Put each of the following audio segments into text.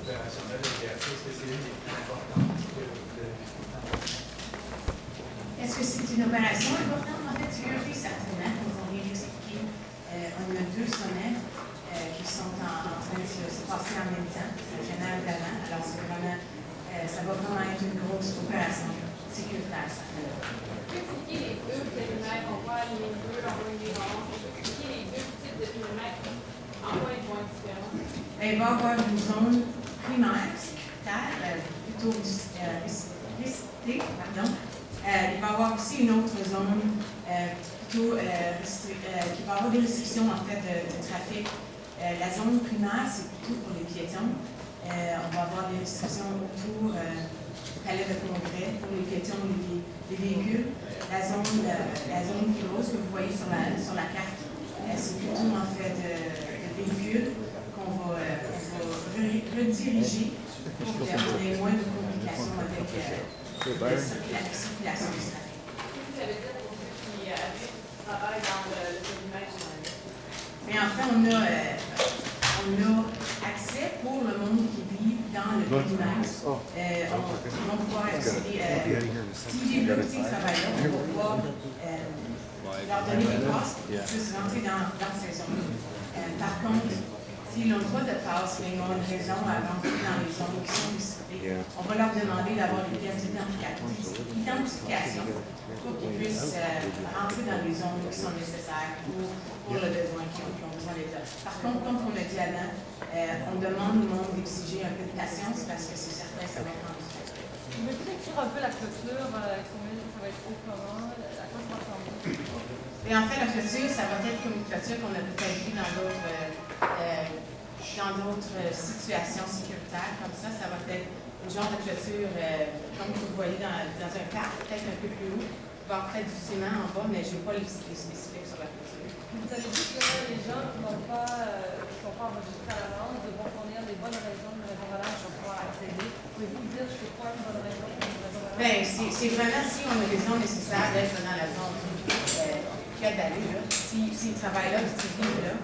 opérationnelle de GRC, est-ce que c'est une des plus importantes que vous avez Est-ce que c'est une opération importante? En fait, sécurité, certainement, comme on vient d'expliquer, on a 2 sommets qui sont en train de se passer en même temps, général d'avant. Alors, c'est vraiment, ça va vraiment être une grosse opération sécuritaire, ça. Expliquer les 2 périmètres, on voit les 2, on voit les oranges. Expliquer les 2 types de périmètres, en quoi ils vont être différents? Il va y avoir une zone primaire sécuritaire, plutôt risquée, pardon. Il va y avoir aussi une autre zone plutôt qui va avoir des restrictions en fait de trafic. La zone primaire, c'est plutôt pour les piétons. On va avoir des restrictions autour du palais de congrès pour les piétons et les véhicules. La zone close que vous voyez sur la carte, c'est plutôt en fait de véhicules qu'on va rediriger pour qu'il y ait moins de complications avec la circulation du trafic. Ça veut dire pour ceux qui travaillent dans le périmètre? Mais en fait, on a accès pour le monde qui vit dans le périmètre. On va pouvoir accéder si les petits travailleurs, on va pouvoir leur donner des passes pour qu'ils puissent rentrer dans ces zones. Par contre, s'ils n'ont pas de passe, mais ils ont une raison à rentrer dans les zones qui sont restrictées, on va leur demander d'avoir des pièces d'identification pour qu'ils puissent entrer dans les zones qui sont nécessaires pour le besoin qu'ils ont besoin d'être là. Par contre, comme on a dit avant, on demande au monde d'exiger un peu de patience parce que c'est certain que ça va être en difficile. Vous pouvez décrire un peu la clôture, ça va être haut comment, à quoi ça va ressembler? Et en fait, la clôture, ça va être comme une clôture qu'on a peut-être vu dans d'autres situations sécuritaires. Comme ça va être une genre de clôture, comme vous voyez dans un parc, peut-être un peu plus haut. Il va y avoir peut-être du ciment en bas, mais je n'ai pas les spécifiques sur la clôture. Vous avez dit que les gens qui ne sont pas enregistrés à l'avance devront fournir les bonnes raisons de réservage pour pouvoir accéder. Pouvez-vous me dire c'est quoi une bonne raison pour une réservation? Bien, c'est vraiment si on a les raisons nécessaires d'être dans la zone qu'il y a d'aller, s'ils travaillent là, s'ils vivent là.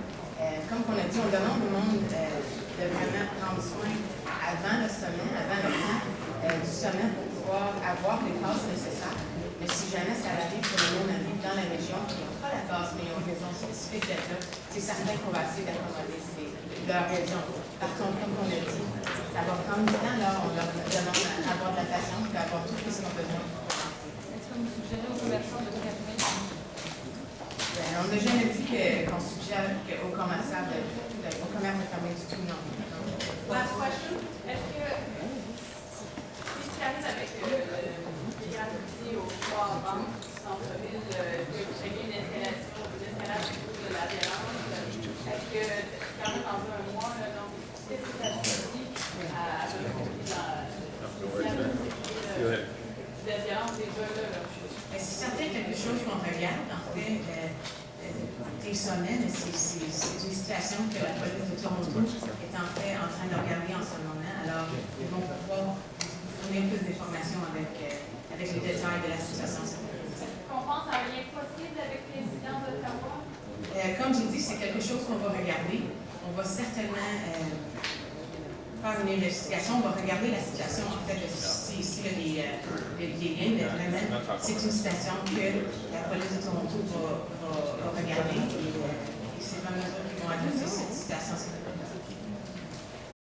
Comme on a dit, on demande au monde de vraiment prendre soin avant le sommet, avant le temps du sommet pour pouvoir avoir les passes nécessaires. Mais si jamais ça arrive que le monde arrive dans la région qui n'ont pas la passe, mais ils ont une raison spécifique d'être là, c'est certain qu'on va essayer d'accommoder leurs raisons. Par contre, comme on a dit, ça va prendre du temps, là, on leur demande d'avoir de la patience et d'avoir tout ce qu'ils ont besoin. Est-ce que vous suggérez aux commerçants de fermer? On n'a jamais dit qu'on suggère aux commerçants au commerce de fermer du tout, non. Last question. Est-ce que si tu arrives avec gratuité au foire vente du centre-ville, est-ce que vous avez une escalation de la violence? Est-ce que quand même dans un mois, donc qu'est-ce que ça suffit à la violence déjà là? C'est certain quelque chose qu'on regarde, en fait, des sommets, mais c'est une situation que la police de Toronto est en train de regarder en ce moment. Alors, ils vont pouvoir fournir plus d'informations avec les détails de la situation. On pense à rien possible avec l'incident d'Ottawa? Comme j'ai dit, c'est quelque chose qu'on va regarder. On va certainement faire une investigation. On va regarder la situation, en fait, s'il y a des liens, mais vraiment, c'est une situation que la police de Toronto va regarder et c'est vraiment eux qui vont adresser cette situation.